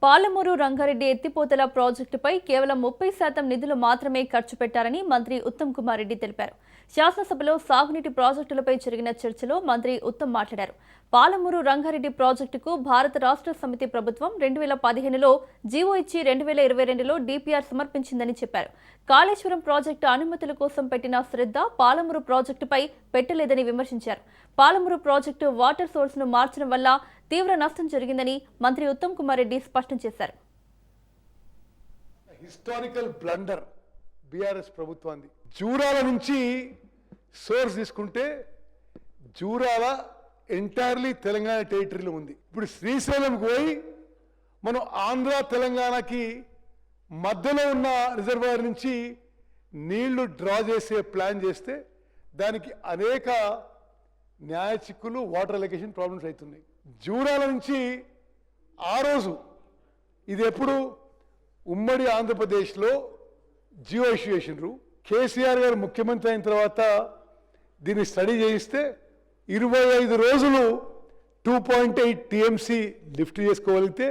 పాలమూరు రంగారెడ్డి ఎత్తిపోతల ప్రాజెక్టుపై కేవలం 30% నిధులు మాత్రమే ఖర్చు పెట్టారని మంత్రి ఉత్తమ్ కుమార్ రెడ్డి తెలిపారు. శాసనసభలో సాగునీటి ప్రాజెక్టులపై జరిగిన చర్చలో మంత్రి ఉత్తమ్ మాట్లాడారు. పాలమూరు రంగారెడ్డి ప్రాజెక్టుకు భారత రాష్ట్ర సమితి ప్రభుత్వం 2015లో జీవో ఇచ్చి 2022లో డిపిఆర్ సమర్పించిందని చెప్పారు. కాళేశ్వరం ప్రాజెక్టు అనుమతుల కోసం పెట్టిన శ్రద్ధ పాలమూరు ప్రాజెక్టుపై పెట్టలేదని విమర్శించారు. పాలమూరు ప్రాజెక్టు వాటర్ సోర్స్ ను మార్చడం వల్ల తీవ్ర నష్టం జరిగిందని మంత్రి ఉత్తమ్ కుమార్ రెడ్డి స్పష్టం చేశారు. హిస్టారికల్ బ్లండర్ బీఆర్ఎస్ ప్రభుత్వాన్ని. జూరాల నుంచి సోర్స్ తీసుకుంటే జూరాల ఎంటైర్లీ తెలంగాణ టెరిటరీలో ఉంది. ఇప్పుడు శ్రీశైలంకి పోయి మనం ఆంధ్ర తెలంగాణకి మధ్యలో ఉన్న రిజర్వాయర్ నుంచి నీళ్లు డ్రా చేసే ప్లాన్ చేస్తే దానికి అనేక న్యాయ చిక్కులు, వాటర్ అలొకేషన్ ప్రాబ్లమ్స్ అవుతున్నాయి. జూరాల నుంచి ఆ రోజు ఇది ఎప్పుడు ఉమ్మడి ఆంధ్రప్రదేశ్లో జియో ఇష్యూ చేసినారు. కేసీఆర్ గారు ముఖ్యమంత్రి అయిన తర్వాత దీన్ని స్టడీ చేయిస్తే 25 రోజులు 2.8 టీఎంసీ లిఫ్ట్ చేసుకోగలిగితే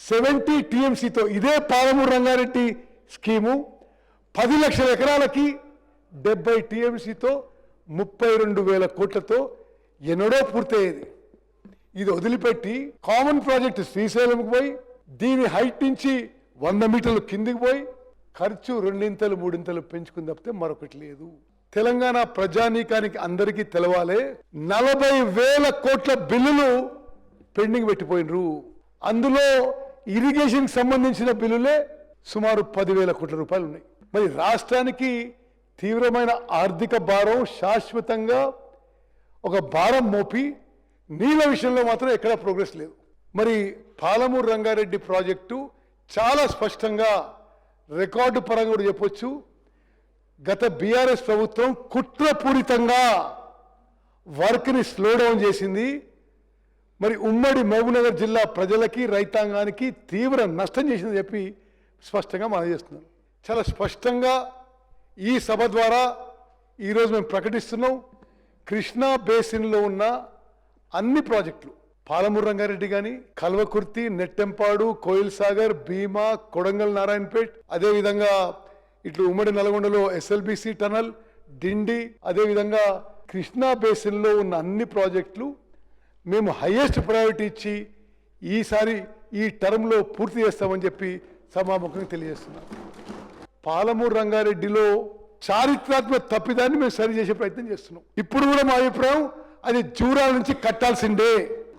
70 టీఎంసీతో ఇదే పాలమూరు రంగారెడ్డి స్కీము 10 లక్షల ఎకరాలకి 70 టీఎంసీతో 32,000 కోట్లతో ఎన్నడో పూర్తయ్యేది. ఇది వదిలిపెట్టి కామన్ ప్రాజెక్ట్ శ్రీశైలంకి పోయి దీని హైట్ నుంచి 100 మీటర్లు కిందికి పోయి ఖర్చు 2 3 పెంచుకుని తప్పితే మరొకటి లేదు. తెలంగాణ ప్రజానీకానికి అందరికీ తెలవాలి, 40,000 కోట్ల బిల్లులు పెండింగ్ పెట్టిపోయినరు. అందులో ఇరిగేషన్ సంబంధించిన బిల్లులే సుమారు 10,000 కోట్ల రూపాయలు ఉన్నాయి. మరి రాష్ట్రానికి తీవ్రమైన ఆర్థిక భారం, శాశ్వతంగా ఒక భారం మోపి నీళ్ళ విషయంలో మాత్రం ఎక్కడా ప్రోగ్రెస్ లేదు. మరి పాలమూరు రంగారెడ్డి ప్రాజెక్టు చాలా స్పష్టంగా రికార్డు పరంగా కూడా చెప్పొచ్చు, గత బీఆర్ఎస్ ప్రభుత్వం కుట్రపూరితంగా వర్క్ని స్లో డౌన్ చేసింది. మరి ఉమ్మడి మహబూబ్నగర్ జిల్లా ప్రజలకి, రైతాంగానికి తీవ్ర నష్టం చేసిందని చెప్పి స్పష్టంగా మనం చేస్తున్నాం. చాలా స్పష్టంగా ఈ సభ ద్వారా ఈరోజు మేము ప్రకటిస్తున్నాం, కృష్ణా బేసిన్లో ఉన్న అన్ని ప్రాజెక్టులు, పాలమూరు రంగారెడ్డి కానీ, కల్వకుర్తి, నెట్టెంపాడు, కోయిల్ సాగర్, భీమా, కొడంగల్, నారాయణపేట్, అదేవిధంగా ఇట్లు ఉమ్మడి నల్గొండలో ఎస్ఎల్బిసి టనల్, డిండి, అదేవిధంగా కృష్ణా బేసిన్లో ఉన్న అన్ని ప్రాజెక్టులు మేము హైయెస్ట్ ప్రయారిటీ ఇచ్చి ఈసారి ఈ టర్మ్లో పూర్తి చేస్తామని చెప్పి సభాముఖంగా తెలియజేస్తున్నాం. పాలమూరు రంగారెడ్డిలో చారిత్రాత్మక తప్పిదాన్ని మేము సరి చేసే ప్రయత్నం చేస్తున్నాం. ఇప్పుడు కూడా మా అభిప్రాయం అది జూరాల నుంచి కట్టాల్సిందే.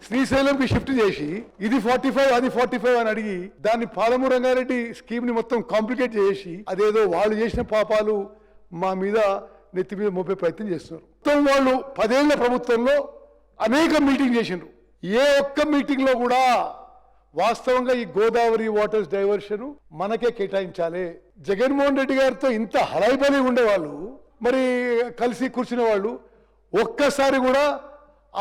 శ్రీశైలంకి షిఫ్ట్ చేసి ఇది 45 అది 45 అని అడిగి దాన్ని పాలమూరు రంగారెడ్డి స్కీమ్ ని మొత్తం కాంప్లికేట్ చేసి అదేదో వాళ్ళు చేసిన పాపాలు మా మీద నెత్తి మీద మోపే ప్రయత్నం చేస్తున్నారు. మొత్తం వాళ్ళు 10 ఏళ్ల ప్రభుత్వంలో అనేక మీటింగ్ చేసిండ్రు. ఏ ఒక్క మీటింగ్ లో కూడా వాస్తవంగా ఈ గోదావరి వాటర్స్ డైవర్షన్ మనకే కేటాయించాలి. జగన్మోహన్ రెడ్డి గారితో ఇంత హడాయిబడి ఉండేవాళ్ళు, మరి కలిసి కూర్చునే వాళ్ళు, ఒక్కసారి కూడా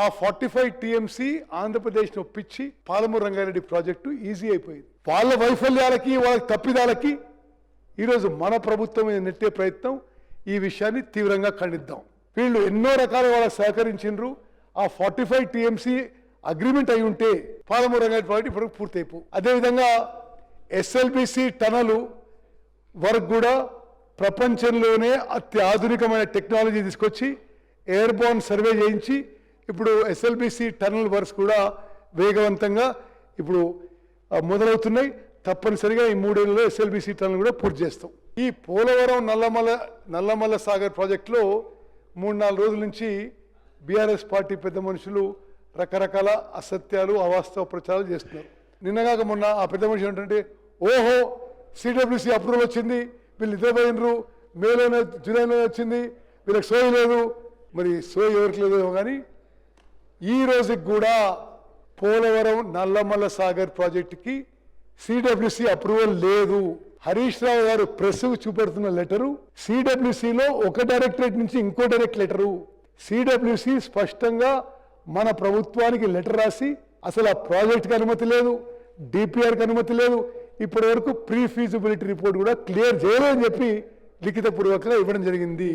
ఆ 45 టీఎంసీ ఆంధ్రప్రదేశ్ని ఒప్పించి పాలమూరు రంగారెడ్డి ప్రాజెక్టు ఈజీ అయిపోయింది. వాళ్ళ వైఫల్యాలకి, వాళ్ళ తప్పిదాలకి ఈరోజు మన ప్రభుత్వం మీద నెట్టే ప్రయత్నం, ఈ విషయాన్ని తీవ్రంగా ఖండిద్దాం. వీళ్ళు ఎన్నో రకాల వాళ్ళకి సహకరించిండ్రు. ఆ 45 టీఎంసీ అగ్రిమెంట్ అయి ఉంటే పాలమూరు రంగారెడ్డి ప్రాజెక్ట్ ఇప్పుడు పూర్తి అయిపో. అదేవిధంగా ఎస్ఎల్బిసి టనలు వర్క్ కూడా ప్రపంచంలోనే అత్యాధునికమైన టెక్నాలజీ తీసుకొచ్చి ఎయిర్బోర్న్ సర్వే చేయించి ఇప్పుడు ఎస్ఎల్బిసి టనల్ వర్క్స్ కూడా వేగవంతంగా ఇప్పుడు మొదలవుతున్నాయి. తప్పనిసరిగా ఈ 3 ఏళ్లలో ఎస్ఎల్బిసి టనల్ కూడా పూర్తి చేస్తాం. ఈ పోలవరం నల్లమల్ల సాగర్ ప్రాజెక్టులో 3-4 రోజుల నుంచి బీఆర్ఎస్ పార్టీ పెద్ద మనుషులు రకరకాల అసత్యాలు, అవాస్తవ ప్రచారాలు చేస్తున్నారు. నిన్నగాక మొన్న ఆ పెద్ద మనుషులు ఏంటంటే, ఓహో సిడబ్ల్యూసి అప్రూవల్ వచ్చింది, వీళ్ళు నిద్రపోయినరు, మేలోనే జూలైలోనే వచ్చింది, వీళ్ళకి సోయి లేదు. మరి సోయి ఎవరికి లేదేమో కానీ ఈ రోజుకి కూడా పోలవరం నల్లమల్ల సాగర్ ప్రాజెక్టుకి సిడబ్ల్యూసి అప్రూవల్ లేదు. హరీష్ రావు గారు ప్రెస్ చూపెడుతున్న లెటరు, సిడబ్ల్యూసిలో ఒక డైరెక్టరేట్ నుంచి ఇంకో డైరెక్ట్ లెటరు. సిడబ్ల్యూసి స్పష్టంగా మన ప్రభుత్వానికి లెటర్ రాసి అసలు ఆ ప్రాజెక్ట్కి అనుమతి లేదు, డిపిఆర్కి అనుమతి లేదు, ఇప్పటి వరకు ప్రీ ఫీజిబిలిటీ రిపోర్ట్ కూడా క్లియర్ చేయలేదని చెప్పి లిఖితపూర్వకంగా ఇవ్వడం జరిగింది.